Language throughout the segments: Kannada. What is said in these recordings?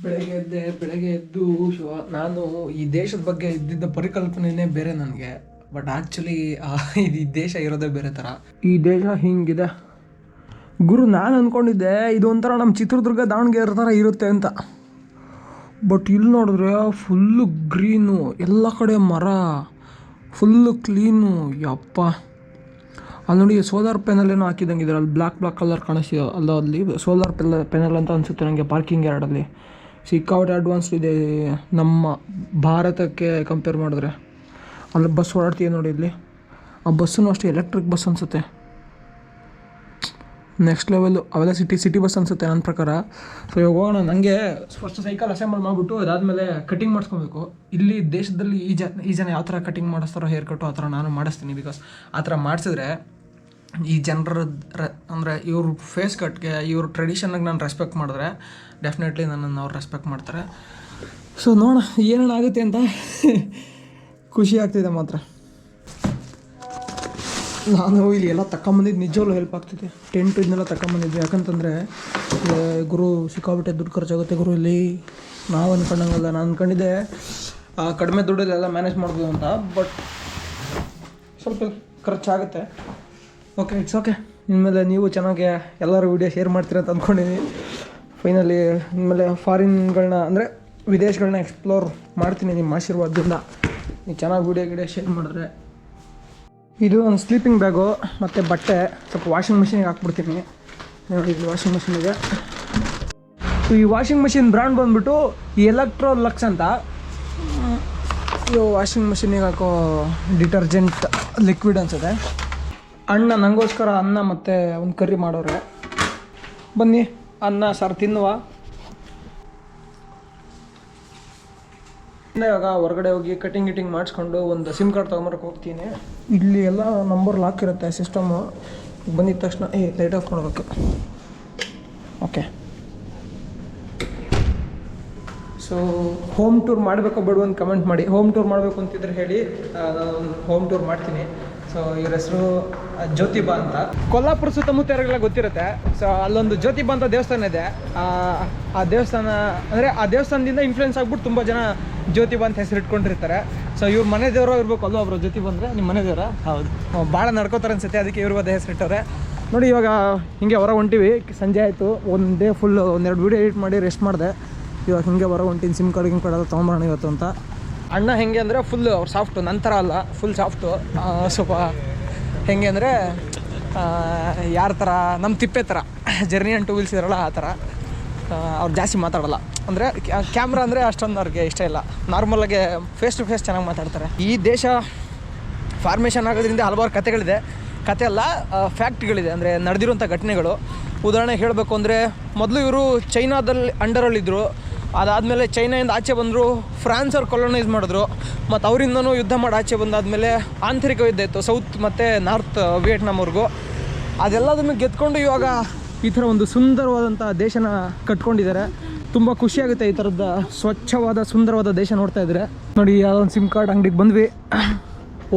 ಬೆಳಗ್ಗೆ ಎದ್ದು ನಾನು ಈ ದೇಶದ ಬಗ್ಗೆ ಇದ್ದಿದ್ದ ಪರಿಕಲ್ಪನೆನೇ ಬೇರೆ ನನಗೆ. ಬಟ್ ಆ್ಯಕ್ಚುಲಿ ಇದು ಈ ದೇಶ ಇರೋದೇ ಬೇರೆ ಥರ. ಈ ದೇಶ ಹಿಂಗಿದೆ ಗುರು. ನಾನು ಅಂದ್ಕೊಂಡಿದ್ದೆ ಇದು ಒಂಥರ ನಮ್ಮ ಚಿತ್ರದುರ್ಗ ದಾವಣಗೆರೆ ಥರ ಇರುತ್ತೆ ಅಂತ. ಬಟ್ ಇಲ್ಲಿ ನೋಡಿದ್ರೆ ಫುಲ್ಲು ಗ್ರೀನು, ಎಲ್ಲ ಕಡೆ ಮರ, ಫುಲ್ಲು ಕ್ಲೀನು. ಯಪ್ಪ, ಅಲ್ಲಿ ನೋಡಿ ಸೋಲಾರ್ ಪೆನಲ್ ಏನೋ ಹಾಕಿದಂಗೆ ಇದ್ದಾರೆ. ಅಲ್ಲಿ ಬ್ಲ್ಯಾಕ್ ಕಲರ್ ಕಾಣಿಸ್ತಿದೆ ಅಲ್ಲ, ಅಲ್ಲಿ ಸೋಲಾರ್ ಪೆನಲ್ ಅಂತ ಅನಿಸುತ್ತೆ ನನಗೆ. ಪಾರ್ಕಿಂಗ್ ಯಾರ್ಡಲ್ಲಿ ಸಿಕ್ಕಾಪಟ್ಟೆ ಅಡ್ವಾನ್ಸ್ಡ್ ಇದೆ ನಮ್ಮ ಭಾರತಕ್ಕೆ ಕಂಪೇರ್ ಮಾಡಿದ್ರೆ. ಅಲ್ಲಿ ಬಸ್ ಓಡಾಡ್ತೀವಿ ನೋಡಿ, ಇಲ್ಲಿ ಆ ಬಸ್ಸೂ ಅಷ್ಟೇ ಎಲೆಕ್ಟ್ರಿಕ್ ಬಸ್ ಅನಿಸುತ್ತೆ. Next level. ಅವೆಲ್ಲ ಸಿಟಿ ಬಸ್ ಅನಿಸುತ್ತೆ ನನ್ನ ಪ್ರಕಾರ. ಸೊ ಇವಾಗ ಹೋಗೋಣ. ನನಗೆ ಫಸ್ಟ್ ಸೈಕಲ್ ಅಸೆಂಬಲ್ ಮಾಡಿಬಿಟ್ಟು ಅದಾದಮೇಲೆ ಕಟಿಂಗ್ ಮಾಡಿಸ್ಕೊಬೇಕು. ಇಲ್ಲಿ ದೇಶದಲ್ಲಿ ಈ ಜನ ಯಾವ ಥರ ಕಟಿಂಗ್ ಮಾಡಿಸ್ತಾರೋ ಹೇರ್ ಕಟ್ಟು, ಆ ಥರ ನಾನು ಮಾಡಿಸ್ತೀನಿ. ಬಿಕಾಸ್ ಆ ಥರ ಮಾಡಿಸಿದ್ರೆ ಈ ಜನರ ಅಂದರೆ ಇವ್ರ ಫೇಸ್ ಕಟ್ಗೆ, ಇವ್ರ ಟ್ರೆಡಿಷನ್ಗೆ ನಾನು ರೆಸ್ಪೆಕ್ಟ್ ಮಾಡಿದ್ರೆ ಡೆಫಿನೆಟ್ಲಿ ನನ್ನನ್ನು ಅವ್ರು ರೆಸ್ಪೆಕ್ಟ್ ಮಾಡ್ತಾರೆ. ಸೊ ನೋಡೋಣ ಏನೇನಾಗುತ್ತೆ ಅಂತ. ಖುಷಿ ಆಗ್ತಿದೆ ಮಾತ್ರ. ನಾನು ಇಲ್ಲಿ ಎಲ್ಲ ತಗೊಂಬಂದಿದ್ದು ನಿಜವಲ್ಲೂ ಹೆಲ್ಪ್ ಆಗ್ತಿದೆ. ಟೆಂಟ್ ಇದನ್ನೆಲ್ಲ ತಗೊಂಬಂದಿದ್ವಿ. ಯಾಕಂತಂದರೆ ಗುರು ಸಿಕ್ಕಾಬಿಟ್ಟೆ ದುಡ್ಡು ಖರ್ಚಾಗುತ್ತೆ ಗುರು ಇಲ್ಲಿ. ನಾವು ಅಂದ್ಕೊಂಡಂಗಲ್ಲ. ನಾನು ಅಂದ್ಕೊಂಡಿದ್ದೆ ಕಡಿಮೆ ದುಡ್ಡಲ್ಲೆಲ್ಲ ಮ್ಯಾನೇಜ್ ಮಾಡ್ಬೋದು ಅಂತ. ಬಟ್ ಸ್ವಲ್ಪ ಖರ್ಚಾಗುತ್ತೆ. Okay, it's okay. ಇನ್ಮೇಲೆ ನೀವು ಚೆನ್ನಾಗಿ ಎಲ್ಲರೂ ವೀಡಿಯೋ ಶೇರ್ ಮಾಡ್ತೀರ ಅಂತ ಅಂದ್ಕೊಂಡಿದ್ದೀನಿ. ಫೈನಲಿ ಇನ್ಮೇಲೆ ಫಾರಿನ್ಗಳನ್ನ ಅಂದರೆ ವಿದೇಶಗಳನ್ನ ಎಕ್ಸ್ಪ್ಲೋರ್ ಮಾಡ್ತೀನಿ ನಿಮ್ಮ ಆಶೀರ್ವಾದದಿಂದ. ನೀವು ಚೆನ್ನಾಗಿ ವೀಡಿಯೋ ಶೇರ್ ಮಾಡಿದ್ರೆ. ಇದು ಒಂದು ಸ್ಲೀಪಿಂಗ್ ಬ್ಯಾಗು ಮತ್ತು ಬಟ್ಟೆ ಸ್ವಲ್ಪ ವಾಷಿಂಗ್ ಮಿಷಿನಿಗೆ ಹಾಕ್ಬಿಡ್ತೀನಿ. ನೋಡಿ, ಇದು ವಾಷಿಂಗ್ ಮಿಷಿನ್ ಇದೆ. ಈ ವಾಷಿಂಗ್ ಮಿಷಿನ್ ಬ್ರ್ಯಾಂಡ್ ಬಂದುಬಿಟ್ಟು ಎಲೆಕ್ಟ್ರೋಲಕ್ಸ್ ಅಂತ. ಇದು ವಾಷಿಂಗ್ ಮಿಷಿನಿಗೆ ಹಾಕೋ ಡಿಟರ್ಜೆಂಟ್ ಲಿಕ್ವಿಡ್ ಅನಿಸುತ್ತೆ. ಅಣ್ಣ ನನಗೋಸ್ಕರ ಅನ್ನ ಮತ್ತು ಒಂದು ಕರ್ರಿ ಮಾಡೋರೆ. ಬನ್ನಿ ಅನ್ನ ಸಾರು ತಿನ್ನುವ. ಇವಾಗ ಹೊರಗಡೆ ಹೋಗಿ ಕಟಿಂಗ್ ಮಾಡಿಸ್ಕೊಂಡು ಒಂದು ಸಿಮ್ ಕಾರ್ಡ್ ತೊಗೊಂಬರಕ್ಕೆ ಹೋಗ್ತೀನಿ. ಇಲ್ಲಿ ಎಲ್ಲ ನಂಬರ್ ಲಾಕ್ ಇರುತ್ತೆ ಸಿಸ್ಟಮು. ಬಂದಿದ್ದ ತಕ್ಷಣ ಲೈಟ್ ಆಫ್ ಮಾಡಬೇಕು. ಓಕೆ. ಸೊ ಹೋಮ್ ಟೂರ್ ಮಾಡಬೇಕೋ ಬೇಡ ಒಂದು ಕಮೆಂಟ್ ಮಾಡಿ. ಹೋಮ್ ಟೂರ್ ಮಾಡಬೇಕು ಅಂತಿದ್ರೆ ಹೇಳಿ, ನಾನು ಹೋಮ್ ಟೂರ್ ಮಾಡ್ತೀನಿ. ಸೊ ಇವ್ರ ಹೆಸರು ಜ್ಯೋತಿಬಾ ಅಂತ. ಕೊಲ್ಲಾಪುರ ಸುತ್ತಮುತ್ತ ಗೊತ್ತಿರುತ್ತೆ. ಸೊ ಅಲ್ಲೊಂದು ಜ್ಯೋತಿಬಾ ಅಂತ ದೇವಸ್ಥಾನ ಇದೆ. ಆ ದೇವಸ್ಥಾನ ಅಂದರೆ ಆ ದೇವಸ್ಥಾನದಿಂದ ಇನ್ಫ್ಲುಯೆನ್ಸ್ ಆಗ್ಬಿಟ್ಟು ತುಂಬ ಜನ ಜ್ಯೋತಿಬಾ ಅಂತ ಹೆಸರು ಇಟ್ಕೊಂಡಿರ್ತಾರೆ. ಸೊ ಇವ್ರ ಮನೆ ದೇವರು ಇರಬೇಕು ಅಲ್ವ ಒಬ್ಬರು ಜ್ಯೋತಿಬಾ ಅಂದರೆ? ನಿಮ್ಮ ಮನೆ ದೇವರ? ಹೌದು. ಭಾಳ ನಡ್ಕೋತಾರೆ ಅನ್ಸುತ್ತೆ, ಅದಕ್ಕೆ ಇವ್ರಿಗೂ ಅದೇ ಹೆಸರಿಟ್ಟವ್ರೆ. ನೋಡಿ ಇವಾಗ ಹಿಂಗೆ ಹೊರ ಹೊಂಟಿವಿ. ಸಂಜೆ ಆಯಿತು. ಒಂದು ಡೇ ಫುಲ್ ಒಂದೆರಡು ವೀಡಿಯೋ ಎಡಿಟ್ ಮಾಡಿ ರೆಸ್ಟ್ ಮಾಡಿದೆ. ಇವಾಗ ಹಿಂಗೆ ಹೊರ ಹೊಂಟಿನಿ. ಸಿಮ್ ಕಾರ್ಡ್ ಎಲ್ಲ ತೊಗೊಂಬರೋಣ ಇವತ್ತು ಅಂತ. ಅಣ್ಣ ಹೆಂಗೆ ಅಂದರೆ ಫುಲ್ ಅವ್ರು ಸಾಫ್ಟು, ನಂತರ ಅಲ್ಲ, ಫುಲ್ ಸಾಫ್ಟು. ಸ್ವಲ್ಪ ಹೆಂಗೆ ಅಂದರೆ ಯಾರ ಥರ ನಮ್ಮ ತಿಪ್ಪೆ ಥರ ಜರ್ನಿ ಆ್ಯಂಡ್ 2 ವೀಲ್ಸ್ ಇರೋಲ್ಲ ಆ ಥರ. ಅವ್ರು ಜಾಸ್ತಿ ಮಾತಾಡೋಲ್ಲ. ಅಂದರೆ ಕ್ಯಾಮ್ರಾ ಅಂದರೆ ಅಷ್ಟೊಂದು ಅವ್ರಿಗೆ ಇಷ್ಟ ಇಲ್ಲ. ನಾರ್ಮಲಾಗೆ ಫೇಸ್ ಟು ಫೇಸ್ ಚೆನ್ನಾಗಿ ಮಾತಾಡ್ತಾರೆ. ಈ ದೇಶ ಫಾರ್ಮೇಷನ್ ಆಗೋದ್ರಿಂದ ಹಲವಾರು ಕಥೆಗಳಿದೆ. ಕತೆ ಅಲ್ಲ, ಫ್ಯಾಕ್ಟ್ಗಳಿದೆ, ಅಂದರೆ ನಡೆದಿರುವಂಥ ಘಟನೆಗಳು. ಉದಾಹರಣೆಗೆ ಹೇಳಬೇಕು ಅಂದರೆ, ಮೊದಲು ಇವರು ಚೈನಾದಲ್ಲಿ ಅಂಡರಲ್ಲಿದ್ದರು. ಅದಾದಮೇಲೆ ಚೈನಾಯಿಂದ ಆಚೆ ಬಂದರು. ಫ್ರಾನ್ಸವ್ರು ಕೊಲೊನೈಸ್ ಮಾಡಿದ್ರು. ಮತ್ತು ಅವರಿಂದನೂ ಯುದ್ಧ ಮಾಡಿ ಆಚೆ ಬಂದಾದಮೇಲೆ ಆಂತರಿಕ ಯುದ್ಧ ಇತ್ತು ಸೌತ್ ಮತ್ತು ನಾರ್ತ್ ವಿಯೆಟ್ನಾಮ್ವರೆಗೂ. ಅದೆಲ್ಲದನ್ನು ಗೆದ್ಕೊಂಡು ಇವಾಗ ಈ ಥರ ಒಂದು ಸುಂದರವಾದಂಥ ದೇಶನ ಕಟ್ಕೊಂಡಿದ್ದಾರೆ. ತುಂಬ ಖುಷಿಯಾಗುತ್ತೆ ಈ ಥರದ ಸ್ವಚ್ಛವಾದ ಸುಂದರವಾದ ದೇಶ ನೋಡ್ತಾ ಇದ್ದಾರೆ. ನೋಡಿ, ಯಾವುದೊಂದು ಸಿಮ್ ಕಾರ್ಡ್ ಅಂಗಡಿಗೆ ಬಂದ್ವಿ.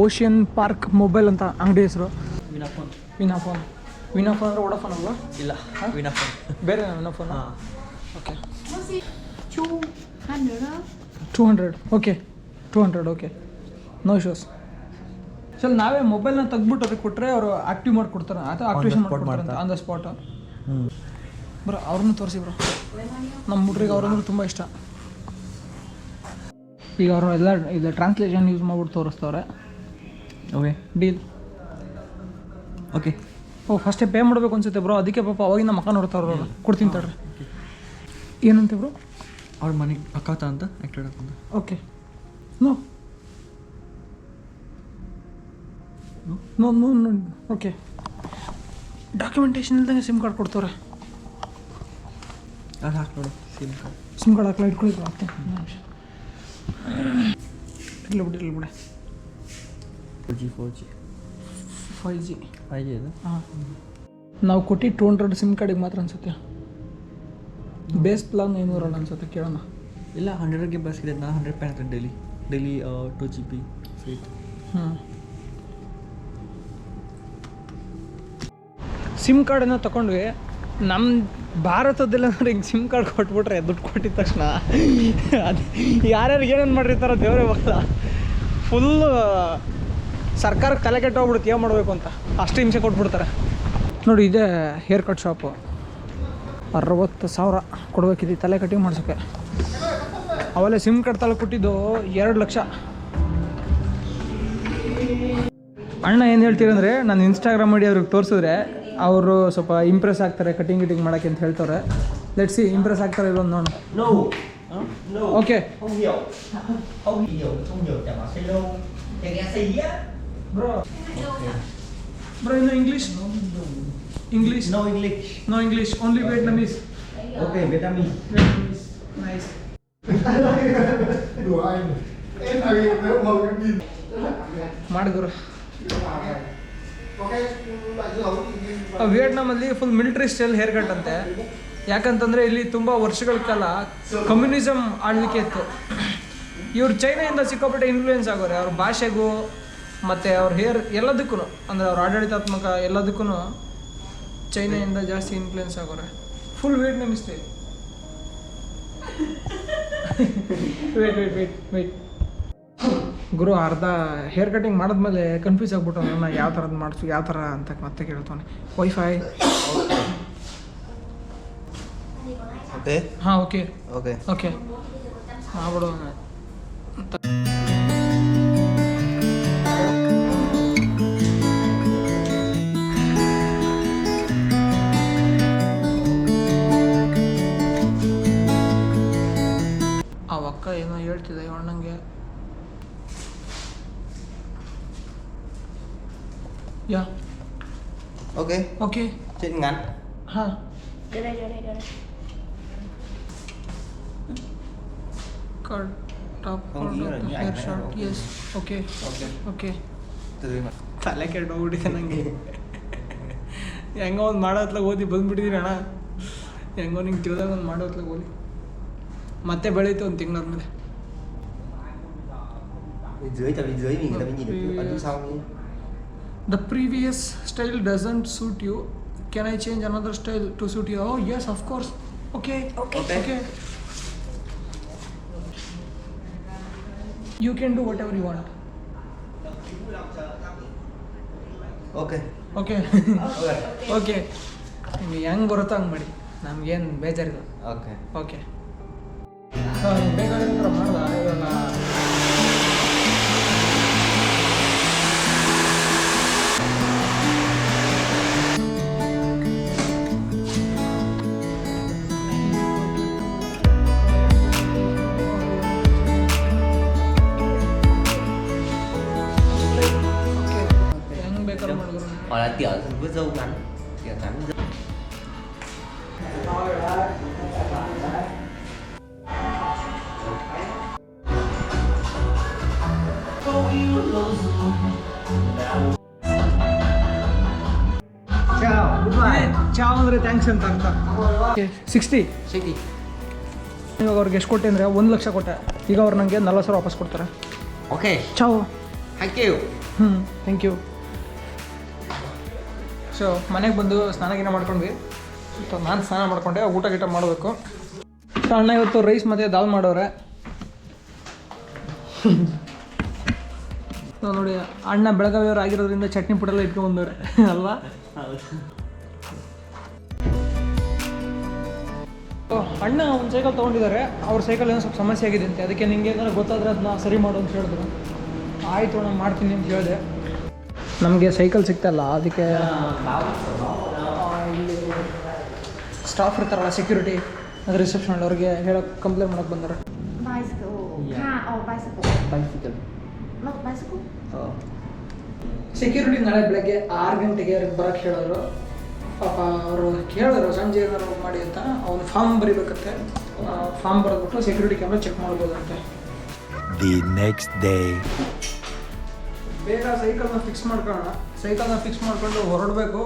ಓಷಿಯನ್ ಪಾರ್ಕ್ ಮೊಬೈಲ್ ಅಂತ ಅಂಗಡಿ ಹೆಸರು. ವಿನಾಫೋನ್ ಅಂದರೆ ವೋಡಾಫೋನ್ ಅಲ್ವಾ? ಇಲ್ಲ, ವಿನಾಫೋನ್ ಬೇರೆ. Vinaphone. Okay. 200. Okay, 200. Okay, no issues. Sir ನಾವೇ ಮೊಬೈಲ್ನ ತೆಗ್ಬಿಟ್ಟು ಅದಕ್ಕೆ ಕೊಟ್ಟರೆ ಅವರು ಆ್ಯಕ್ಟಿವ್ ಮಾಡಿಕೊಡ್ತಾರೆ. ಅಥವಾ ಆಕ್ಟಿವೇಶನ್ ಮಾಡಿಕೊಡ್ತಾರೆ ಆನ್ ದ ಸ್ಪಾಟ್. ಬ್ರೋ ಅವ್ರನ್ನೂ ತೋರಿಸಿ ಬ್ರೋ. ನಮ್ಮ ಹುಡ್ರಿಗೆ ಅವ್ರಂದ್ರೆ ತುಂಬ ಇಷ್ಟ. ಈಗ ಅವರು ಎಲ್ಲ ಇದು ಟ್ರಾನ್ಸ್ಲೇಷನ್ ಯೂಸ್ ಮಾಡ್ಬಿಟ್ಟು ತೋರಿಸ್ತವ್ರೆ. Okay, deal. ಓಕೆ. ಫಸ್ಟೇ ಪೇ ಮಾಡಬೇಕು ಅನ್ಸುತ್ತೆ ಬ್ರೋ. ಅದಕ್ಕೆ ಪಾಪ ಅವಾಗಿಂದ ಮಕ್ಕ ನೋಡ್ತಾವ್ರ. ಕೊಡ್ತೀನಿ ತಡ್ರಿ. ಏನಂತೆ ಬ್ರೋ? ಅವ್ರ ಮನೆಗೆ ಅಕ್ಕಾತ ಅಂತ ಆ್ಯಕ್ಟೆಡ್ ಹಾಕೊಂಡ. Okay. No no no no okay. Documentation ಇಲ್ದಂಗೆ ಸಿಮ್ ಕಾರ್ಡ್ ಕೊಡ್ತವ್ರೆ. ಅದು ಹಾಕಿ ನೋಡು. ಸಿಮ್ ಕಾರ್ಡ್ ಹಾಕ್ಲಾ ಇಟ್ಕೊಳ್ಳಿ. ಆಗ್ತದೆ ಇಲ್ಲ ಬಿಡಿ. 4G 5G ಅದು. ಹಾಂ, ನಾವು ಕೊಟ್ಟು 200 ಸಿಮ್ ಕಾರ್ಡಿಗೆ ಮಾತ್ರ ಅನ್ಸುತ್ತೆ. ಬೇಸ್ ಪ್ಲಾನ್ 500 ಅನ್ಸುತ್ತೆ. ಕೇಳೋಣ. ಇಲ್ಲ, 100ಗೆ ಬಸ್ ಇದೆ. ನಾನು 100 ರೂಪಾಯಿ ಹಾಕ್ತೀನಿ ಡೈಲಿ 2GB ಸ್ವೀಟ್. ಸಿಮ್ ಕಾರ್ಡನ್ನು ತೊಗೊಂಡ್ವಿ. ನಮ್ಮ ಭಾರತದಲ್ಲಿ ಅಂದ್ರೆ ಹಿಂಗೆ ಸಿಮ್ ಕಾರ್ಡ್ ಕೊಟ್ಬಿಟ್ರೆ ದುಡ್ಡು ಕೊಟ್ಟಿದ ತಕ್ಷಣ ಅದು ಯಾರ್ಯಾರಿಗೆ ಏನೇನು ಮಾಡಿರ್ತಾರೋ ದೇವರೇ ಬರಲ್ಲ. ಫುಲ್ಲು ಸರ್ಕಾರಕ್ಕೆ ತಲೆ ಕೆಟ್ಟೋಗ್ಬಿಡುತ್ತೆ ಏನು ಮಾಡಬೇಕು ಅಂತ, ಅಷ್ಟು ಹಿಂಸೆ ಕೊಟ್ಬಿಡ್ತಾರೆ ನೋಡಿ. ಇದೇ ಹೇರ್ ಕಟ್ ಶಾಪು, 60,000 ಕೊಡ್ಬೇಕಿದೆ ತಲೆ ಕಟಿಂಗ್ ಮಾಡ್ಸೋಕ್ಕೆ. ಅವೆಲ್ಲ ಸಿಮ್ ಕಾರ್ಡ್ ತಲೆ ಕೊಟ್ಟಿದ್ದು 2 ಲಕ್ಷ. ಅಣ್ಣ ಏನು ಹೇಳ್ತೀರಂದರೆ ನಾನು ಇನ್ಸ್ಟಾಗ್ರಾಮ್ ಮಾಡಿ ಅವ್ರಿಗೆ ತೋರಿಸಿದ್ರೆ ಅವರು ಸ್ವಲ್ಪ ಇಂಪ್ರೆಸ್ ಆಗ್ತಾರೆ ಕಟಿಂಗ್ ಗಿಟಿಂಗ್ ಮಾಡೋಕ್ಕೆ ಅಂತ ಹೇಳ್ತಾರೆ. ಲೆಟ್ಸ್ ಸಿ ಇಂಪ್ರೆಸ್ ಆಗ್ತಾರೆ ಇಲ್ಲೊಂದು ನೋಡು. ಓಕೆ ಬ್ರೋ ಇನ್ನು English No English. No English only Vietnamese. Okay, Vietnamese. Nice. Đùa anh. Em là người nếu mà em nhìn. ಮಾಡಿದ್ರು Có cái loại dưa hấu thì ವಿಯೆಟ್ನಾಮಲ್ಲಿ full military style hair cut ಅಂತೆ. ಯಾಕಂತಂದರೆ ಇಲ್ಲಿ ತುಂಬ ವರ್ಷಗಳ ಕಾಲ ಕಮ್ಯುನಿಸಮ್ ಆಳ್ವಿಕೆ ಇತ್ತು. ಇವ್ರು ಚೈನಾಯಿಂದ ಸಿಕ್ಕಾಪಟ್ಟೆ ಇನ್ಫ್ಲೂಯೆನ್ಸ್ ಆಗೋರೆ ಅವ್ರ ಭಾಷೆಗೂ ಮತ್ತು ಅವ್ರ ಹೇರ್ ಎಲ್ಲದಕ್ಕೂ, ಅಂದರೆ ಅವ್ರ ಆಡಳಿತಾತ್ಮಕ ಎಲ್ಲದಕ್ಕೂ ಚೈನಾಯಿಂದ ಜಾಸ್ತಿ ಇನ್ಫ್ಲೂಯೆನ್ಸ್ ಆಗೋರೆ. Full Vietnamese style. ವೇಟ್ ಗುರು ಅರ್ಧ ಹೇರ್ ಕಟಿಂಗ್ ಮಾಡಿದ್ಮೇಲೆ ಕನ್ಫ್ಯೂಸ್ ಆಗ್ಬಿಟ್ಟು ನಾನು ಯಾವ ಥರದ್ದು ಮಾಡಿಸು ಯಾವ ಥರ ಅಂತ ಮತ್ತೆ ಕೇಳ್ತಾನೆ. Wifi Okay. ಹಾಂ ಓಕೆ Okay. ಓಕೆ ಮಾಡ್ಬಿಡು. ಆ ಅಕ್ಕ ಏನೋ ಹೇಳ್ತಿದ್ದೆ ಅಣ್ಣಂಗೆ. ಯಾ Okay. Okay Chuyện ngắn. ಹಾಂ Đưa đây. Cut top Không, ý là như ảnh hair hay short. là yes okay Okay. Okay. Từ từ mà. ತಲೆ ಕೆಟ್ಟೋಗ್ಬಿಟ್ಟಿದೆ ನನಗೆ. ಹೆಂಗೋ ಒಂದು ಮಾಡೋ ಹೊತ್ಲಾಗ ಓದಿ ಬಂದ್ಬಿಟ್ಟಿದ್ದೀನಿ ಅಣ್ಣ. ಹೆಂಗೋ ನಿಂಗೆ ತಿಳಿದಾಗ ಒಂದು ಮಾಡೋ ಹೊತ್ಲಾಗ ಓದಿ ಮತ್ತೆ ಬೆಳೀತು ಒಂದು ತಿಂಗಳಾದ್ಮೇಲೆ. Bên dưới tại bên dưới mình người ta mới nhìn được ấn phía sau nhé. The previous style doesn't suit you. Can I change another style to suit you? Oh yes, of course. Okay. You can do whatever you want. Okay. Okay. Okay. Okay. ನಿಮ್ಗೆ ಹೆಂಗೆ ಬರುತ್ತೋ ಹಂಗೆ ಮಾಡಿ, ನಮಗೇನು ಬೇಜಾರಿಲ್ಲ. Okay. ಓಕೆ ಬೇಕಾಗಿರೋ ಥರ ಮಾಡ್ದ ಇವಾಗ. ಹೆಂಗೆ ಬೇಕಾದ್ರೂ ಮಾಡಿದ್ರು. Hoặc là tỉa với dâu ngắn. Tỉa ngắn dâu. Ciao, goodbye. ಚಾವ್ ಅಂದರೆ ಥ್ಯಾಂಕ್ಸ್ ಅಂತ ಅರ್ಥ. 60 60. ಇವಾಗ ಅವ್ರಿಗೆ ಎಷ್ಟು ಕೊಟ್ಟೆ ಅಂದರೆ 1 ಲಕ್ಷ ಕೊಟ್ಟೆ. ಈಗ ಅವ್ರು ನನಗೆ 40,000 ವಾಪಸ್ ಕೊಡ್ತಾರೆ. Okay. ಚಾವ್. Thank you. Thank you. So ಮನೆಗೆ ಬಂದು ಸ್ನಾನ ಗೀನ ಮಾಡ್ಕೊಂಡ್ವಿ. ಸೊ ನಾನು ಸ್ನಾನ ಮಾಡ್ಕೊಂಡೆ, ಊಟ ಗೀಟ ಮಾಡಬೇಕು. ಸೊ ಅಣ್ಣ ಇವತ್ತು ರೈಸ್ ಮತ್ತು ದಾಲ್ ಮಾಡೋರೆ. ಸೊ ನೋಡಿ ಅಣ್ಣ ಬೆಳಗಾವಿಯವ್ರು ಆಗಿರೋದ್ರಿಂದ ಚಟ್ನಿ ಪುಡೆಲ್ಲ ಇಟ್ಕೊಂಡ್ಬಂದವ್ರೆ ಅಲ್ವಾ. ಅಣ್ಣ ಒಂದು ಸೈಕಲ್ ತೊಗೊಂಡಿದ್ದಾರೆ. ಅವ್ರ ಸೈಕಲ್ ಏನೋ ಸ್ವಲ್ಪ ಸಮಸ್ಯೆ ಆಗಿದೆ ಅಂತೆ, ಅದಕ್ಕೆ ನಿಂಗೆ ಏನಾದ್ರು ಗೊತ್ತಾದರೆ ಅದನ್ನ ಸರಿ ಮಾಡು ಅಂತ ಹೇಳಿದ್ರು. ಆಯಿತು ನಾನು ಮಾಡ್ತೀನಿ ಅಂತ ಹೇಳಿದೆ. ನಮಗೆ ಸೈಕಲ್ ಸಿಗ್ತಾಯಿಲ್ಲ, ಅದಕ್ಕೆ ಇಲ್ಲಿ ಸ್ಟಾಫ್ ಇರ್ತಾರಲ್ಲ ಸೆಕ್ಯೂರಿಟಿ, ಅದು ರಿಸೆಪ್ಷನ್ ಅವ್ರಿಗೆ ಹೇಳೋಕ್ಕೆ ಕಂಪ್ಲೇಂಟ್ ಮಾಡೋಕ್ಕೆ ಬಂದಾರೆ. Bicycle. Bicycle. Bicycle. No, bicycle. Security ನಾಳೆ ಬೆಳಗ್ಗೆ 6 ಗಂಟೆಗೆ ಬರೋಕ್ಕೆ ಹೇಳಿದ್ರು. ಪಾಪ ಅವರು ಕೇಳಿದ್ರು ಸಂಜೆ ಏನಾರು ಮಾಡಿ ಅಂತ. ಅವ್ನು ಫಾರ್ಮ್ ಬರೀಬೇಕಂತೆ. ಫಾರ್ಮ್ ಬರೆದ್ಬಿಟ್ಟು ಸೆಕ್ಯೂರಿಟಿ ಕ್ಯಾಮ್ರಾ ಚೆಕ್ ಮಾಡ್ಬೋದಂತೆ. The next day. ಬೇಗ ಸೈಕಲ್ನ ಫಿಕ್ಸ್ ಮಾಡ್ಕೊಳ್ಳೋಣ. ಸೈಕಲ್ನ ಫಿಕ್ಸ್ ಮಾಡ್ಕೊಂಡು ಹೊರಡಬೇಕು.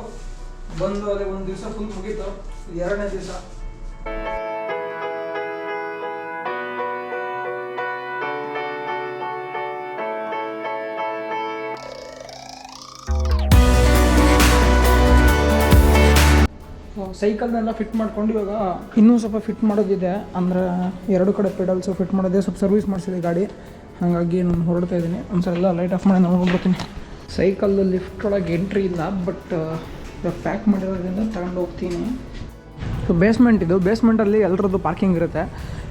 ಬಂದು ಅದೇ ಒಂದು ದಿವಸ ಫುಲ್ ಮುಗೀತು. 2ನೇ ದಿವಸ ಸೈಕಲ್ನೆಲ್ಲ ಫಿಟ್ ಮಾಡ್ಕೊಂಡು ಇವಾಗ ಇನ್ನೂ ಸ್ವಲ್ಪ ಫಿಟ್ ಮಾಡೋದಿದೆ. ಅಂದರೆ 2 ಕಡೆ ಪೆಡಲ್ಸು ಫಿಟ್ ಮಾಡೋದೇ, ಸ್ವಲ್ಪ ಸರ್ವಿಸ್ ಮಾಡಿಸಿದೆ ಗಾಡಿ. ಹಾಗಾಗಿ ನಾನು ಹೊರಡ್ತಾ ಇದ್ದೀನಿ. ಒಂದ್ಸಲ ಎಲ್ಲ ಲೈಟ್ ಆಫ್ ಮಾಡಿ ನಾನು ಹೋಗ್ಬಿಡ್ತೀನಿ. ಸೈಕಲ್ ಲಿಫ್ಟ್ ಒಳಗೆ ಎಂಟ್ರಿ ಇಲ್ಲ, ಬಟ್ ಇವಾಗ ಪ್ಯಾಕ್ ಮಾಡಿರೋದ್ರಿಂದ ತಗೊಂಡು ಹೋಗ್ತೀನಿ. ಸೊ ಬೇಸ್ಮೆಂಟಲ್ಲಿ ಎಲ್ಲರದ್ದು ಪಾರ್ಕಿಂಗ್ ಇರುತ್ತೆ.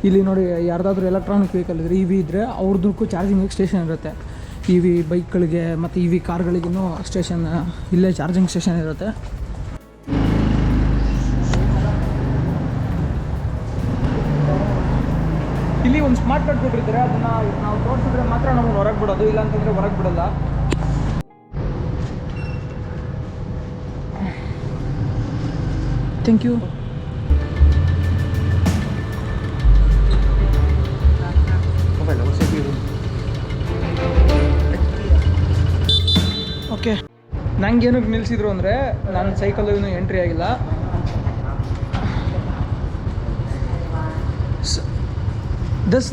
ಇಲ್ಲಿ ನೋಡಿ, ಯಾರ್ದಾದ್ರೂ ಎಲೆಕ್ಟ್ರಾನಿಕ್ ವೆಹಿಕಲ್ ಇದ್ದರೆ, EV ಇದ್ದರೆ ಅವ್ರದ್ದಕ್ಕೂ ಚಾರ್ಜಿಂಗ್ ಸ್ಟೇಷನ್ ಇರುತ್ತೆ. EV ಬೈಕ್ಗಳಿಗೆ ಮತ್ತು EV ಕಾರ್ಗಳಿಗೂ ಸ್ಟೇಷನ್, ಇಲ್ಲೇ ಚಾರ್ಜಿಂಗ್ ಸ್ಟೇಷನ್ ಇರುತ್ತೆ. ಇಲ್ಲಿ ಒಂದು ಸ್ಮಾರ್ಟ್ ಕಾರ್ಡ್ ಕೊಟ್ಟಿರ್ತಾರೆ, ಅದನ್ನು ನಾವು ತೋರಿಸಿದ್ರೆ ಮಾತ್ರ ನಮಗೆ ಹೊರಗೆ ಬಿಡೋದು, ಇಲ್ಲ ಅಂತಂದರೆ ಹೊರಗೆ ಬಿಡೋಲ್ಲ. Thank you. ಓಕೆ, ನಂಗೆ ಏನಕ್ಕೆ ನಿಲ್ಲಿಸಿದ್ರು ಅಂದರೆ ನಾನು ಸೈಕಲ್ಲು ಇನ್ನೂ ಎಂಟ್ರಿ ಆಗಿಲ್ಲ.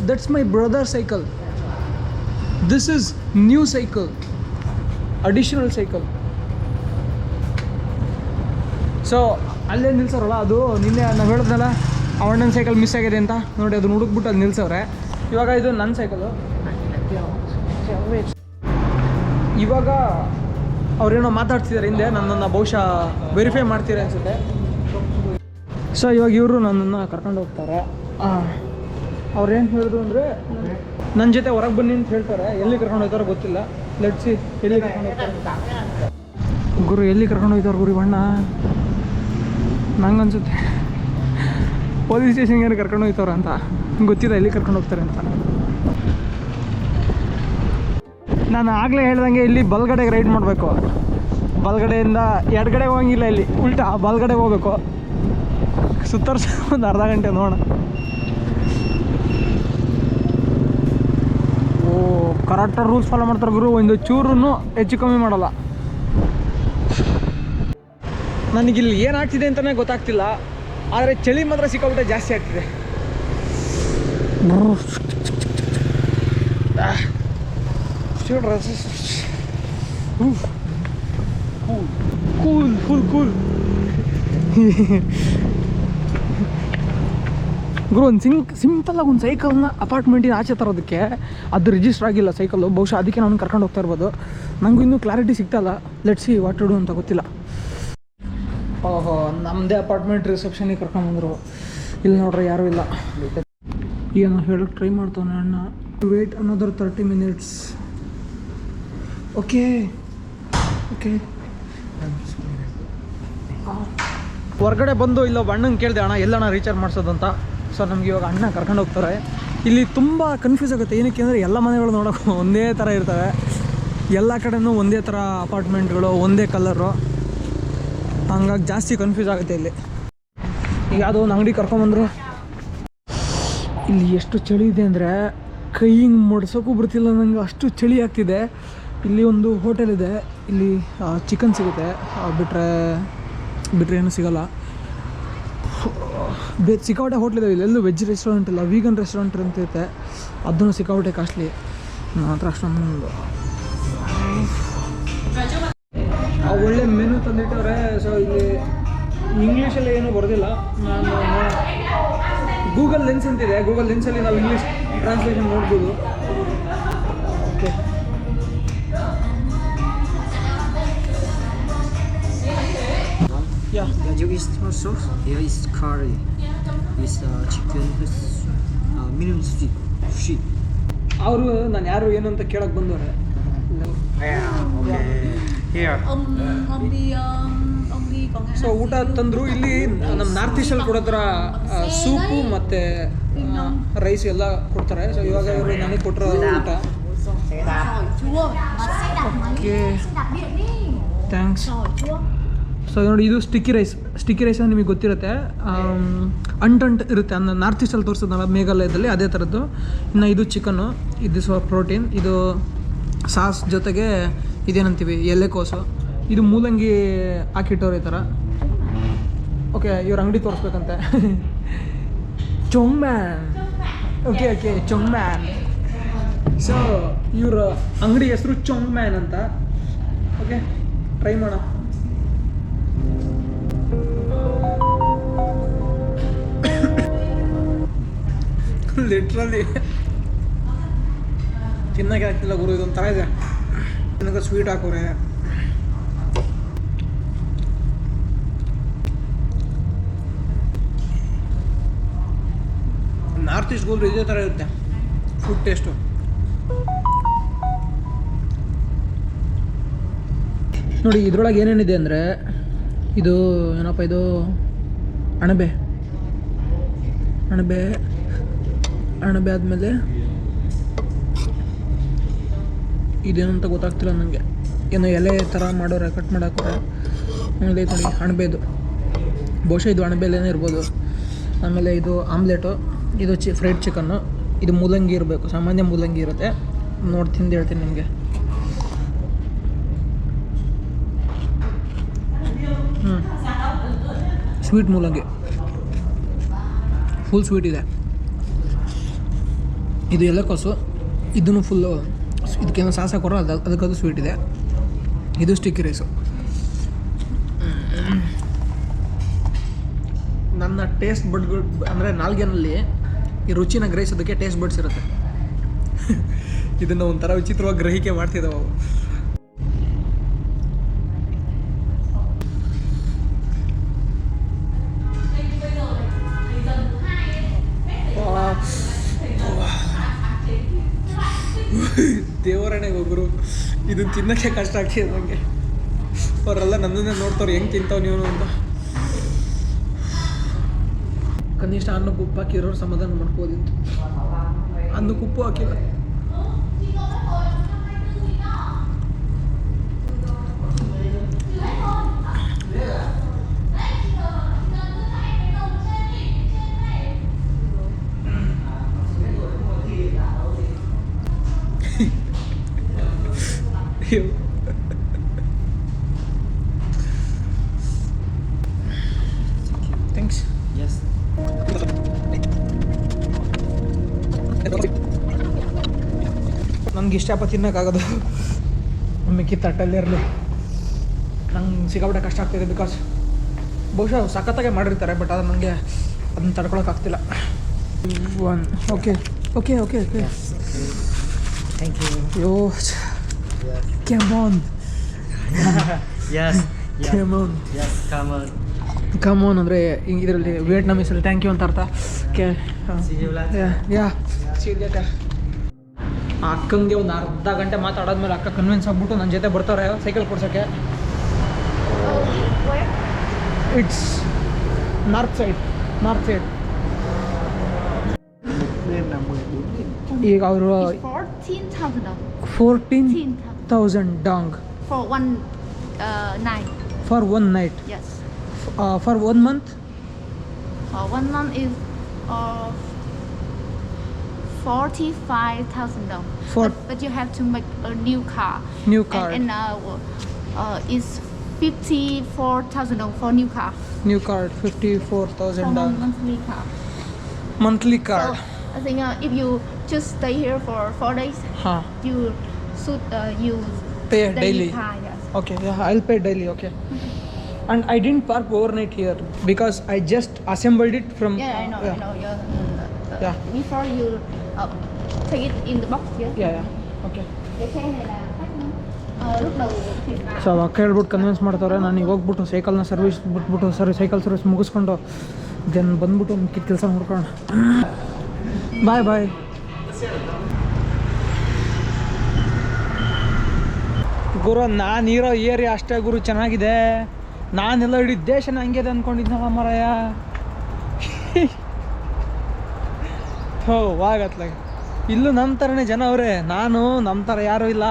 That's my brother's cycle. This is new cycle, additional cycle. So ಅಲ್ಲೇ ನಿಲ್ಸೋರಲ್ಲ, ಅದು ನಿನ್ನೆ ನಾವು ಹೇಳಿದ್ನಲ್ಲ ಅವಣ್ಣನ ಸೈಕಲ್ ಮಿಸ್ ಆಗಿದೆ ಅಂತ, ನೋಡಿ ಅದನ್ನ ಹುಡುಕ್ಬಿಟ್ಟು ಅಲ್ಲಿ ನಿಲ್ಸವ್ರೆ. ಇವಾಗ ಇದು ನನ್ನ ಸೈಕಲು. ಇವಾಗ ಅವ್ರೇನೋ ಮಾತಾಡ್ತಿದ್ದಾರೆ ಹಿಂದೆ, ನನ್ನನ್ನು ಬಹುಶಃ ವೆರಿಫೈ ಮಾಡ್ತೀರಾ ಅನಿಸುತ್ತೆ. ಸೊ ಇವಾಗ ಇವರು ನನ್ನನ್ನು ಕರ್ಕೊಂಡು ಹೋಗ್ತಾರೆ. ಅವ್ರೇನು ಹೇಳಿದ್ರು ಅಂದರೆ ನನ್ನ ಜೊತೆ ಹೊರಗೆ ಬನ್ನಿ ಅಂತ ಹೇಳ್ತಾರೆ. ಎಲ್ಲಿ ಕರ್ಕೊಂಡು ಹೋಗ್ತಾರೋ ಗೊತ್ತಿಲ್ಲ. ಲೆಟ್ಸಿ ಎಲ್ಲಿ ಕರ್ಕೊಂಡು ಹೋಗ್ತಾರೆ ಗುರು, ಎಲ್ಲಿ ಕರ್ಕೊಂಡು ಹೋಗ್ತಾರೆ ಗುರು ಅಣ್ಣ? ನಂಗೆ ಅನ್ಸುತ್ತೆ ಪೊಲೀಸ್ ಸ್ಟೇಷನ್ಗೆ ಏನು ಕರ್ಕೊಂಡು ಹೋಗ್ತಾವ್ರ ಅಂತ ಗೊತ್ತಿಲ್ಲ, ಎಲ್ಲಿ ಕರ್ಕೊಂಡು ಹೋಗ್ತಾರೆ ಅಂತ. ನಾನು ಆಗಲೇ ಹೇಳ್ದಂಗೆ ಇಲ್ಲಿ ಬಲ್ಗಡೆಗೆ ರೈಡ್ ಮಾಡಬೇಕು. ಬಲ್ಗಡೆಯಿಂದ ಎಡಗಡೆ ಹೋಗಂಗಿಲ್ಲ, ಇಲ್ಲಿ ಉಲ್ಟಾ ಬಲ್ಗಡೆಗೆ ಹೋಗ್ಬೇಕು. ಸುತ್ತರ್ಸ ಒಂದು ಅರ್ಧ ಗಂಟೆ ನೋಡೋಣ. ಓ, ಕರೆಕ್ಟಾಗಿ ರೂಲ್ಸ್ ಫಾಲೋ ಮಾಡ್ತಾರೆ ಗುರು, ಒಂದು ಚೂರು ಹೆಚ್ಚು ಕಮ್ಮಿ ಮಾಡಲ್ಲ. ನನಗಿಲ್ಲಿ ಏನಾಗ್ತಿದೆ ಅಂತಲೇ ಗೊತ್ತಾಗ್ತಿಲ್ಲ, ಆದರೆ ಚಳಿ ಮಾತ್ರ ಸಿಕ್ಕಾಬಿಟ್ಟೆ ಜಾಸ್ತಿ ಆಗ್ತಿದೆ. ಕೂಲ್ ಫುಲ್ ಕೂಲ್ ಗುರು. ಒಂದು ಸಿಂಪಲ್ಲಾಗಿ ಒಂದು ಸೈಕಲ್ನ ಅಪಾರ್ಟ್ಮೆಂಟಿನ ಆಚೆ ತರೋದಕ್ಕೆ ಅದು ರಿಜಿಸ್ಟರ್ ಆಗಿಲ್ಲ ಸೈಕಲ್ಲು. ಬಹುಶಃ ಅದಕ್ಕೆ ನಾನು ಕರ್ಕೊಂಡು ಹೋಗ್ತಾ ಇರ್ಬೋದು. ನನಗೂ ಇನ್ನೂ ಕ್ಲಾರಿಟಿ ಸಿಗ್ತಾಯಿಲ್ಲ. Let's see what to do ಅಂತ ಗೊತ್ತಿಲ್ಲ. ಓಹೋ, ನಮ್ಮದೇ ಅಪಾರ್ಟ್ಮೆಂಟ್ ರಿಸೆಪ್ಷನಿಗೆ ಕರ್ಕೊಂಬಂದರು. ಇಲ್ಲಿ ನೋಡ್ರಿ ಯಾರೂ ಇಲ್ಲ. ಏನೋ ಹೇಳೋಕ್ಕೆ ಟ್ರೈ ಮಾಡ್ತಾನೆ ಅಣ್ಣ. ವೇಟ್ ಅನ್ನೋದರ್ 30 minutes. ಓಕೆ ಓಕೆ, ಹೊರಗಡೆ ಬಂದು ಇಲ್ಲೊಬ್ಬ ಅಣ್ಣಂಗೆ ಕೇಳಿದೆ, ಅಣ್ಣ ಎಲ್ಲಣ್ಣ ರೀಚಾರ್ಜ್ ಮಾಡಿಸೋದು ಅಂತ. ಸೊ ನಮ್ಗೆ ಇವಾಗ ಅಣ್ಣ ಕರ್ಕೊಂಡು ಹೋಗ್ತಾರೆ. ಇಲ್ಲಿ ತುಂಬ ಕನ್ಫ್ಯೂಸ್ ಆಗುತ್ತೆ. ಏನಕ್ಕೆ ಅಂದರೆ ಎಲ್ಲ ಮನೆಗಳು ನೋಡೋಕೆ ಒಂದೇ ಥರ ಇರ್ತವೆ, ಎಲ್ಲ ಕಡೆಯೂ ಒಂದೇ ಥರ ಅಪಾರ್ಟ್ಮೆಂಟ್ಗಳು, ಒಂದೇ ಕಲರು. ಹಂಗಾಗಿ ಜಾಸ್ತಿ ಕನ್ಫ್ಯೂಸ್ ಆಗುತ್ತೆ ಇಲ್ಲಿ. ಈಗ ಯಾವುದೋ ಒಂದು ಅಂಗಡಿ ಕರ್ಕೊಂಬಂದರು. ಇಲ್ಲಿ ಎಷ್ಟು ಚಳಿ ಇದೆ ಅಂದರೆ ಕೈ ಹಿಂಗೆ ಮಡ್ಸೋಕ್ಕೂ ಬರ್ತಿಲ್ಲ ನನಗೆ, ಅಷ್ಟು ಚಳಿ ಆಗ್ತಿದೆ. ಇಲ್ಲಿ ಒಂದು ಹೋಟೆಲ್ ಇದೆ, ಇಲ್ಲಿ ಚಿಕನ್ ಸಿಗುತ್ತೆ, ಬಿಟ್ಟರೆ ಏನೂ ಸಿಗೋಲ್ಲ. ಸಿಕ್ಕಾಪಟ್ಟೆ ಹೋಟ್ಲಿದ್ದಾವೆ ಇಲ್ಲಿ. ಎಲ್ಲೂ ವೆಜ್ ರೆಸ್ಟೋರೆಂಟ್ ಇಲ್ಲ, ವೀಗನ್ ರೆಸ್ಟೋರೆಂಟ್ ಅಂತ ಇರುತ್ತೆ, ಅದನ್ನು ಸಿಕ್ಕಾಪಟ್ಟೆ ಕಾಸ್ಟ್ಲಿ. ನನ್ನ ಹತ್ರ ಅಷ್ಟೊಂದು ಒಳ್ಳೆ ಮೆನು ತಂದಿಟ್ಟವ್ರೆ. ಸೊ ಇಲ್ಲಿ ಇಂಗ್ಲೀಷಲ್ಲಿ ಏನೂ ಬರೋದಿಲ್ಲ. ನಾನು ಗೂಗಲ್ ಲೆನ್ಸ್ ಅಂತಿದೆ, ಗೂಗಲ್ ಲೆನ್ಸಲ್ಲಿ ನಾವು ಇಂಗ್ಲೀಷ್ ಟ್ರಾನ್ಸ್ಲೇಷನ್ ನೋಡ್ಬೋದು. Okay, Yeah, you is sauce. Here is curry. Is chicken. Medium sweet. ಅವರು ನಾನು ಯಾರು ಏನು ಅಂತ ಕೇಳಕ್ಕೆ ಬಂದವ್ರೆ. ಸೊ ಊಟ ತಂದರು. ಇಲ್ಲಿ ನಮ್ಮ ನಾರ್ತ್ ಈಸ್ಟಲ್ಲಿ ಕೊಡೋ ಥರ ಸೂಪು ಮತ್ತು ರೈಸ್ ಎಲ್ಲ ಕೊಡ್ತಾರೆ. ಸೊ ಇವಾಗ ಇವರು ನನಗೆ ಕೊಟ್ಟಿರೋ ಊಟ. Okay, thanks. ಸೊ ನೋಡಿ, ಇದು ಸ್ಟಿಕ್ಕಿ ರೈಸ್ ನಿಮಗೆ ಗೊತ್ತಿರುತ್ತೆ, ಅಂಟಂಟ್ ಇರುತ್ತೆ. ನಾರ್ತ್ ಈಸ್ಟಲ್ಲಿ ತೋರಿಸೋದಲ್ಲ ಮೇಘಾಲಯದಲ್ಲಿ, ಅದೇ ಥರದ್ದು. ಇನ್ನು ಇದು ಚಿಕನ್ನು, ಇದು ಸ್ವಲ್ಪ ಪ್ರೋಟೀನ್, ಇದು ಸಾಸ್ ಜೊತೆಗೆ ಇದೇನಂತೀವಿ ಎಲೆಕೋಸು, ಇದು ಮೂಲಂಗಿ ಹಾಕಿಟ್ಟವ್ರು ಈ ಥರ. ಓಕೆ, ಇವ್ರ ಅಂಗಡಿ ತೋರಿಸ್ಬೇಕಂತೆ. ಚೊಂಗ್ಮ್ಯಾನ್. ಓಕೆ ಓಕೆ, ಚೊಂಗ್ಮ್ಯಾನ್. ಸೊ ಇವ್ರ ಅಂಗಡಿ ಹೆಸರು ಚೊಂಗ್ಮ್ಯಾನ್ ಅಂತ. ಓಕೆ, ಟ್ರೈ ಮಾಡೋಣ. ಲಿಟ್ರಲಿ ತಿನ್ನಕ್ಕೆ ಆಗ್ತಿಲ್ಲ ಗುರು, ಇದೊಂಥರ ಇದೆ. ನನಗೆ ಸ್ವೀಟ್ ಹಾಕೋರೆ. ನಾರ್ತ್ ಈಸ್ಟ್ ಹೋದ್ರೆ ಇದೇ ಥರ ಇರುತ್ತೆ ಫುಡ್ ಟೇಸ್ಟು. ನೋಡಿ ಇದ್ರೊಳಗೆ ಏನೇನಿದೆ ಅಂದರೆ, ಇದು ಏನಪ್ಪ, ಇದು ಅಣಬೆ ಅಣಬೆ ಅಣಬೆ ಆದಮೇಲೆ ಇದೇನಂತ ಗೊತ್ತಾಗ್ತಿಲ್ಲ ನನಗೆ, ಏನೋ ಎಲೆ ಥರ ಮಾಡೋರೆ, ಕಟ್ ಮಾಡಾಕೋರೆ. ಆಮೇಲೆ ಇದು ನೋಡಿ ಅಣಬೆದು, ಬಹುಶಃ ಇದು ಅಣಬೆಲೇನೇ ಇರ್ಬೋದು. ಆಮೇಲೆ ಇದು ಆಮ್ಲೆಟು, ಇದು ಫ್ರೈಡ್ ಚಿಕನ್ನು, ಇದು ಮೂಲಂಗಿ ಇರಬೇಕು, ಸಾಮಾನ್ಯ ಮೂಲಂಗಿ ಇರುತ್ತೆ. ನೋಡಿ ತಿಂದು ಹೇಳ್ತೀನಿ ನಿಮಗೆ. ಸ್ವೀಟ್ ಮೂಲಂಗಿ, ಫುಲ್ ಸ್ವೀಟ್ ಇದೆ. ಇದು ಎಲೆಕೋಸು, ಇದನ್ನು ಫುಲ್ಲು ಇದಕ್ಕೇನೋ ಸಾಸ್ ಹಾಕೋರು, ಅದಕ್ಕದು ಸ್ವೀಟ್ ಇದೆ. ಇದು ಸ್ಟಿಕ್ಕಿ ರೈಸು. ನನ್ನ ಟೇಸ್ಟ್ ಬಡ್ಗಳು ಅಂದರೆ ನಾಲ್ಗೆನಲ್ಲಿ ಈ ರುಚಿನ ಗ್ರಹಿಸೋದಕ್ಕೆ ಟೇಸ್ಟ್ ಬಡ್ಸ್ ಇರುತ್ತೆ. ಇದನ್ನು ಒಂಥರ ವಿಚಿತ್ರವಾಗಿ ಗ್ರಹಿಕೆ ಮಾಡ್ತಿದ್ದಾವೆ ಅವು. ದೇವರಣೆಗೆ ಹೋಗ್ರು, ಇದನ್ನು ತಿನ್ನೋಕ್ಕೆ ಕಷ್ಟ ಆಗ್ತಿದೆ ನನಗೆ. ಅವರೆಲ್ಲ ನನ್ನನ್ನೇ ನೋಡ್ತಾರೆ, ಹೆಂಗೆ ತಿಂತಾವೆ ನೀವು ಅಂತ. ಕನಿಷ್ಠ ಅನ್ನಕ್ಕೆ ಉಪ್ಪು ಹಾಕಿರೋರು ಸಮಾಧಾನ ಮಾಡ್ಕೋದಿತ್ತು. ಅನ್ನಕ್ಕೆ ಉಪ್ಪು ಹಾಕಿಲ್ಲ. ಥ್ಯಾಂಕ್ಸ್. Yes. ನನಗೆ ಇಷ್ಟಪ್ಪ ತಿನ್ನೋಕ್ಕಾಗೋದು, ಮಿಕ್ಕಿ ತಟ್ಟಲ್ಲಿರಲಿ. ನಂಗೆ ಸಿಕ್ಕಾಪಟ್ಟೆ ಕಷ್ಟ ಆಗ್ತಿದೆ, ಬಿಕಾಸ್ ಬಹುಶಃ ಸಖತ್ತಾಗೆ ಮಾಡಿರ್ತಾರೆ, ಬಟ್ ಅದು ನನಗೆ ಅದನ್ನ ತಡ್ಕೊಳಕ್ಕಾಗ್ತಿಲ್ಲ. One okay okay okay okay Thank you. ಯೋ ಕ್ಯಾಮ್ ಆನ್ Yes. ಕ್ಯಾಮ್ ಆನ್ Yes, come on. ಕಮ್ ಆನ್ ಅಂದರೆ ಇದರಲ್ಲಿ ವಿಯೆಟ್ನಾಮೀಸಲ್ಲಿ ಥ್ಯಾಂಕ್ ಯು ಅಂತ ಅರ್ಥ. See you later. ಯಾ ಅಕ್ಕಂಗೆ ಒಂದು ಅರ್ಧ ಗಂಟೆ ಮಾತಾಡೋದ್ಮೇಲೆ ಅಕ್ಕ ಕನ್ವಿನ್ಸ್ ಆಗ್ಬಿಟ್ಟು ನನ್ನ ಜೊತೆ ಬರ್ತಾರೆ ಸೈಕಲ್ ಕೊಡ್ಸೋಕ್ಕೆ. ಇಟ್ಸ್ ನಾರ್ತ್ ಸೈಡ್ ಈಗ ಅವರು 14,000 dong 14,000 dong for one night. for one night. Yes. For 1 month 1 month is 45,000 dong. But you have to make a new car. New car. And it's 54,000 dong for new car. new card 54,000 For dong monthly car. monthly card. So I think if you just stay here for 4 days, you should use Pay daily. car. Yes. Okay, yeah, I'll pay daily. Okay. And I didn't park overnight here because I just assembled it from. Yeah, I know. Yeah. Before you take it in the box, Yeah. Okay. Cái xe này là khách lúc đầu thì so ಅಕ್ಕ ಹೇಳ್ಬಿಟ್ಟು ಕನ್ವಿನ್ಸ್ ಮಾಡ್ತಾರೆ. ನಾನು ಈಗ ಹೋಗ್ಬಿಟ್ಟು ಸೈಕಲ್ನ ಸರ್ವಿಸ್ ಬಿಟ್ಬಿಟ್ಟು ಸೈಕಲ್ ಸರ್ವಿಸ್ ಮುಗಿಸ್ಕೊಂಡು ದೆನ್ ಬಂದ್ಬಿಟ್ಟು ಮಿಕ್ಕಿದ ಕೆಲಸ ನೋಡ್ಕೊಳ್ಳೋಣ. ಬಾಯ್. ಗುರು ನಾನಿರೋ ಏರಿಯಾ ಅಷ್ಟೇ ಗುರು ಚೆನ್ನಾಗಿದೆ. ನಾನೆಲ್ಲ ಇಡೀ ದೇಶನ ಹಂಗಿದೆ ಅಂದ್ಕೊಂಡಿದ್ನಲ್ಲ ಮರಯ್ಯ. ವಾಗತ್ಲಾಗ ಇಲ್ಲೂ ನಮ್ಮ ಥರನೇ ಜನ ಅವರೇ. ನಾನು ನಮ್ಮ ಥರ ಯಾರೂ ಇಲ್ಲ,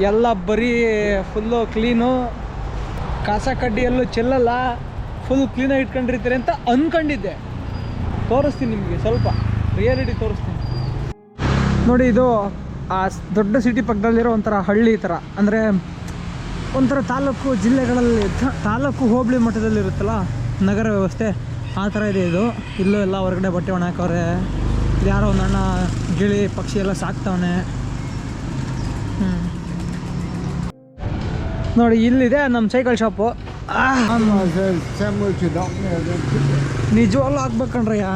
ಎಲ್ಲ ಬರೀ ಫುಲ್ಲು ಕ್ಲೀನು, ಕಸ ಕಡ್ಡಿ ಎಲ್ಲೂ ಚೆಲ್ಲಲ್ಲ, ಫುಲ್ ಕ್ಲೀನಾಗಿ ಇಟ್ಕೊಂಡಿರ್ತೀರಿ ಅಂತ ಅಂದ್ಕೊಂಡಿದ್ದೆ. ತೋರಿಸ್ತೀನಿ ನಿಮಗೆ, ಸ್ವಲ್ಪ ರಿಯಾಲಿಟಿ ತೋರಿಸ್ತೀನಿ ನೋಡಿ. ಇದು ಆ ದೊಡ್ಡ ಸಿಟಿ ಪಕ್ಕದಲ್ಲಿರೋ ಒಂಥರ ಹಳ್ಳಿ ಥರ, ಅಂದರೆ ಒಂಥರ ತಾಲೂಕು ಜಿಲ್ಲೆಗಳಲ್ಲಿ ತಾಲೂಕು ಹೋಬಳಿ ಮಟ್ಟದಲ್ಲಿರುತ್ತಲ್ಲ ನಗರ ವ್ಯವಸ್ಥೆ, ಆ ಥರ ಇದೆ ಇದು. ಇಲ್ಲೂ ಎಲ್ಲ ಹೊರಗಡೆ ಬಟ್ಟೆ ಒಣ ಹಾಕವ್ರೆ. ಯಾರೋ ಒಂದು ಅಣ್ಣ ಗಿಳಿ ಪಕ್ಷಿ ಎಲ್ಲ ಸಾಕ್ತವನೆ. ನೋಡಿ ಇಲ್ಲಿದೆ ನಮ್ಮ ಸೈಕಲ್ ಶಾಪು. ನಿಜವಾಗ್ಲೂ ಆಗ್ಬೇಕಣ್ರಯ್ಯ.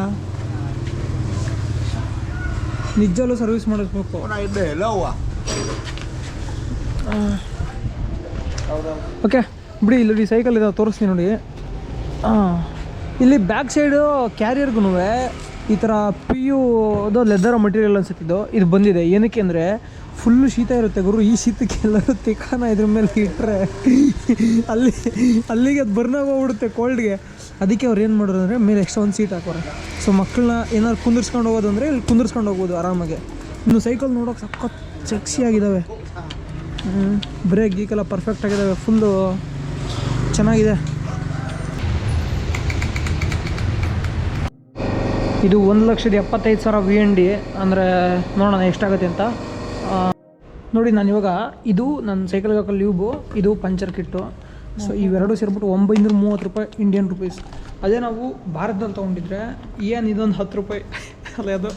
ನಿಜಲ್ಲೂ ಸರ್ವಿಸ್ ಮಾಡಿಸ್ಬೇಕು. Cái này để lâu à? ಓಕೆ ಬಿಡಿ, ಇಲ್ಲಿ ಸೈಕಲ್ ಇದಾವೆ ತೋರಿಸ್ತೀನಿ ನೋಡಿ. ಇಲ್ಲಿ ಬ್ಯಾಕ್ ಸೈಡು ಕ್ಯಾರಿಯರ್ಗೂ ಈ ಥರ ಪಿ ಯು ಅದು ಲೆದರ್ ಮಟೀರಿಯಲ್ ಅನ್ಸುತ್ತಿದ್ದು ಇದು ಬಂದಿದೆ. ಏನಕ್ಕೆ ಅಂದರೆ ಫುಲ್ಲು ಶೀತ ಇರುತ್ತೆ ಗುರು. ಈ ಶೀತಕ್ಕೆ ಎಲ್ಲರೂ ತಿಕ್ಕಾನ ಇದ್ರ ಮೇಲೆ ಇಟ್ಟರೆ ಅಲ್ಲಿಗೆ ಅದು ಬರ್ನಾಗ ಹೋಗ್ಬಿಡುತ್ತೆ ಕೋಲ್ಡ್ಗೆ. ಅದಕ್ಕೆ ಅವ್ರು ಏನು ಮಾಡೋದು ಅಂದರೆ ಮೇಲೆ ಎಕ್ಸ್ಟ್ರಾ ಒಂದು ಸೀಟ್ ಹಾಕೋರೆ. ಸೊ ಮಕ್ಕಳನ್ನ ಏನಾದ್ರು ಕುಂದಿರ್ಸ್ಕೊಂಡು ಹೋಗೋದು ಅಂದರೆ ಇಲ್ಲಿ ಕುಂದಿರ್ಸ್ಕೊಂಡು ಹೋಗ್ಬೋದು ಆರಾಮಾಗಿ. ಇನ್ನು ಸೈಕಲ್ ನೋಡೋಕೆ ಸಖತ್ ಸೆಕ್ಸಿಯಾಗಿದ್ದಾವೆ. ಬ್ರೇಕ್ ಗೀಕೆಲ್ಲ ಪರ್ಫೆಕ್ಟ್ ಆಗಿದ್ದಾವೆ, ಫುಲ್ಲು ಚೆನ್ನಾಗಿದೆ. ಇದು 1,75,000 VND ಅಂದರೆ ನೋಡೋಣ ಎಷ್ಟಾಗುತ್ತೆ ಅಂತ. ನೋಡಿ ನಾನು ಇವಾಗ ಇದು ನನ್ನ ಸೈಕಲ್ಗೆ ಹಾಕೋ ಲ್ಯೂಬು, ಇದು ಪಂಚರ್ ಕಿಟ್ಟು. ಸೊ ಇವೆರಡು ಸೇರಿಬಿಟ್ಟು 930 ರೂಪಾಯಿ ಇಂಡಿಯನ್ ರುಪೀಸ್. ಅದೇ ನಾವು ಭಾರತದಲ್ಲಿ ತೊಗೊಂಡಿದ್ರೆ ಏನು ಇದೊಂದು 10 ರೂಪಾಯಿ ಅಲ್ಲ, ಅದು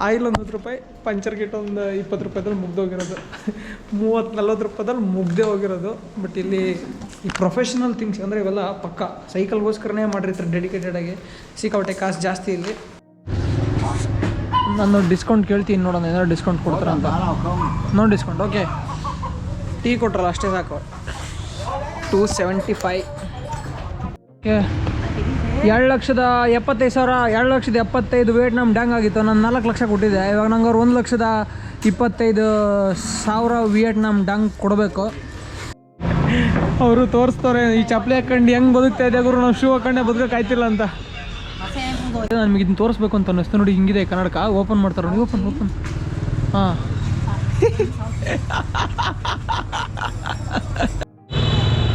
ಆಯಿಲ್ ಒಂದು 10 ರೂಪಾಯಿ, ಪಂಚರ್ ಕಿಟ್ ಒಂದು 20 ರೂಪಾಯಿದಲ್ಲಿ ಮುಗ್ದೋಗಿರೋದು, 30-40 ರೂಪಾಯಿದಲ್ಲಿ ಮುಗ್ದೇ ಹೋಗಿರೋದು. ಬಟ್ ಇಲ್ಲಿ ಈ ಪ್ರೊಫೆಷ್ನಲ್ ಥಿಂಗ್ಸ್ ಅಂದರೆ ಇವೆಲ್ಲ ಪಕ್ಕ ಸೈಕಲ್ಗೋಸ್ಕರನೇ ಮಾಡಿರ್ತಾರೆ ಡೆಡಿಕೇಟೆಡಾಗಿ. ಸಿಕ್ಕಾಪಟ್ಟೆ ಕಾಸು ಜಾಸ್ತಿ ಇಲ್ಲಿ. ನಾನು ಡಿಸ್ಕೌಂಟ್ ಕೇಳ್ತೀನಿ, ನೋಡೋಣ ಏನಾದ್ರು ಡಿಸ್ಕೌಂಟ್ ಕೊಡ್ತಾರೆ ಅಂತ. No discount. ಓಕೆ, ಟೀ ಕೊಟ್ರಲ್ಲ ಅಷ್ಟೇ ಸಾಕು. 275. ಓಕೆ, 2,75,000, 2,75,000 ವಿಯೆಟ್ನಾಮ್ ಡ್ಯಾಂಗ್ ಆಗಿತ್ತು. ನಾನು 4 ಲಕ್ಷ ಕೊಟ್ಟಿದ್ದೆ. ಇವಾಗ ನಂಗೆ ಅವ್ರು 1,25,000 ವಿಯೆಟ್ನಾಮ್ ಡ್ಯಾಂಗ್ ಕೊಡಬೇಕು. ಅವರು ತೋರಿಸ್ತವ್ರೆ ಈ ಚಪ್ಪಲಿ ಹಾಕೊಂಡು ಹೆಂಗೆ ಬದುಕ್ತಾ ಇದೆ ಗುರು, ನಾವು ಶೂ ಹಾಕೊಂಡೆ ಬದುಕೋಕ್ಕಾಯ್ತಿಲ್ಲ ಅಂತ. ನಮಗೆ ಇದನ್ನ ತೋರಿಸ್ಬೇಕು ಅಂತ ಅನ್ನಿಸ್ತು. ನೋಡಿ ಹಿಂಗಿದೆ ಕನ್ನಡಕ. ಓಪನ್ ಮಾಡ್ತಾರೆ ನೋಡಿ, ಓಪನ್. ಹಾಂ,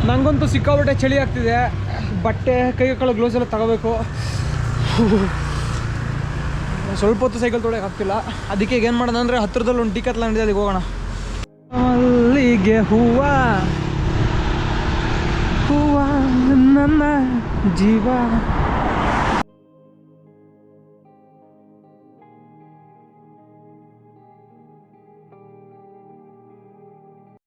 ನನಗಂತೂ ಸಿಕ್ಕಾಬಿಟ್ಟೆ ಚಳಿ ಆಗ್ತಿದೆ. ಬಟ್ಟೆ ಕೈಗೆ ಗ್ಲೌಸ್ ಎಲ್ಲ ತಗೋಬೇಕು. ಸ್ವಲ್ಪ ಹೊತ್ತು ಸೈಕಲ್ ತೊಳೆಯೋಕೆ ಆಗ್ತಿಲ್ಲ. ಅದಕ್ಕೆ ಈಗ ಏನು ಮಾಡೋಣ ಅಂದರೆ ಹತ್ತಿರದಲ್ಲಿ ಒಂದು ಡಿಕಾಥ್ಲಾನ್ ಇದೆ, ಅಲ್ಲಿಗೆ ಹೋಗೋಣ. ಅಲ್ಲಿಗೆ ಹೂವ ನನ್ನ ಜೀವ